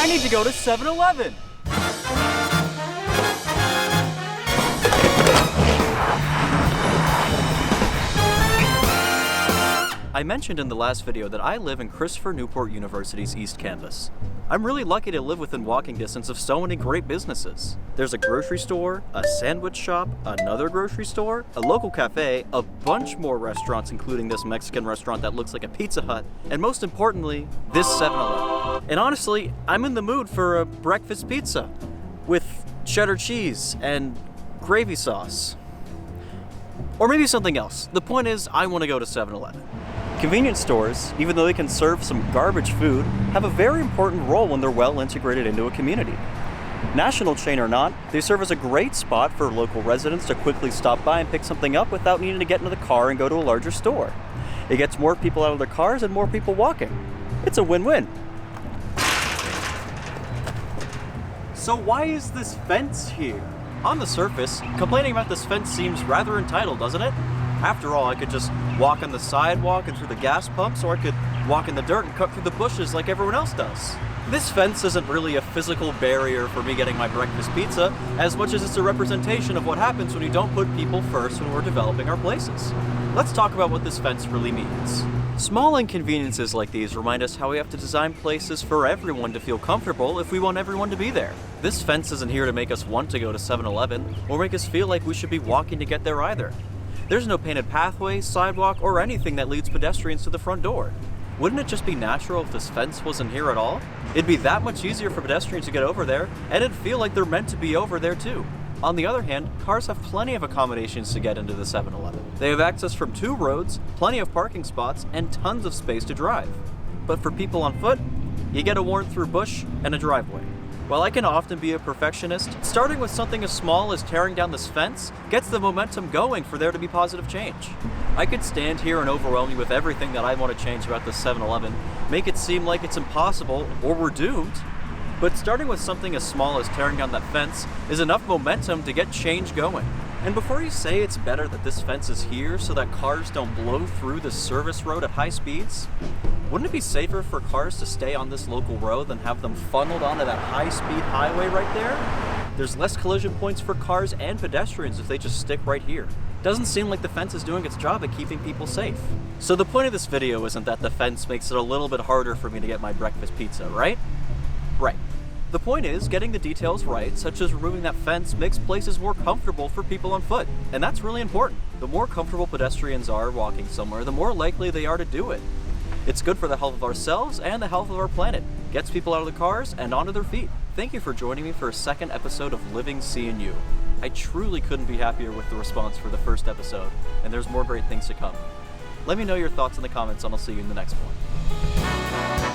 I need to go to 7-Eleven. I mentioned in the last video that I live in Christopher Newport University's East Campus. I'm really lucky to live within walking distance of so many great businesses. There's a grocery store, a sandwich shop, another grocery store, a local cafe, a bunch more restaurants including this Mexican restaurant that looks like a Pizza Hut, and most importantly, this 7-Eleven. And honestly, I'm in the mood for a breakfast pizza with cheddar cheese and gravy sauce. Or maybe something else. The point is, I want to go to 7-Eleven. Convenience stores, even though they can serve some garbage food, have a very important role when they're well integrated into a community. National chain or not, they serve as a great spot for local residents to quickly stop by and pick something up without needing to get into the car and go to a larger store. It gets more people out of their cars and more people walking. It's a win-win. So why is this fence here? On the surface, complaining about this fence seems rather entitled, doesn't it? After all, I could just walk on the sidewalk and through the gas pumps, or I could walk in the dirt and cut through the bushes like everyone else does. This fence isn't really a physical barrier for me getting my breakfast pizza, as much as it's a representation of what happens when you don't put people first when we're developing our places. Let's talk about what this fence really means. Small inconveniences like these remind us how we have to design places for everyone to feel comfortable if we want everyone to be there. This fence isn't here to make us want to go to 7-Eleven, or make us feel like we should be walking to get there either. There's no painted pathway, sidewalk, or anything that leads pedestrians to the front door. Wouldn't it just be natural if this fence wasn't here at all? It'd be that much easier for pedestrians to get over there, and it'd feel like they're meant to be over there too. On the other hand, cars have plenty of accommodations to get into the 7-Eleven. They have access from 2 roads, plenty of parking spots, and tons of space to drive. But for people on foot, you get a worn-through bush and a driveway. While I can often be a perfectionist, starting with something as small as tearing down this fence gets the momentum going for there to be positive change. I could stand here and overwhelm you with everything that I want to change about the 7-Eleven, make it seem like it's impossible or we're doomed, but starting with something as small as tearing down that fence is enough momentum to get change going. And before you say it's better that this fence is here so that cars don't blow through the service road at high speeds, wouldn't it be safer for cars to stay on this local road than have them funneled onto that high-speed highway right there? There's less collision points for cars and pedestrians if they just stick right here. Doesn't seem like the fence is doing its job at keeping people safe. So the point of this video isn't that the fence makes it a little bit harder for me to get my breakfast pizza, right? Right. The point is, getting the details right, such as removing that fence, makes places more comfortable for people on foot. And that's really important. The more comfortable pedestrians are walking somewhere, the more likely they are to do it. It's good for the health of ourselves and the health of our planet. Gets people out of the cars and onto their feet. Thank you for joining me for a second episode of Living CNU. I truly couldn't be happier with the response for the first episode, and there's more great things to come. Let me know your thoughts in the comments and I'll see you in the next one.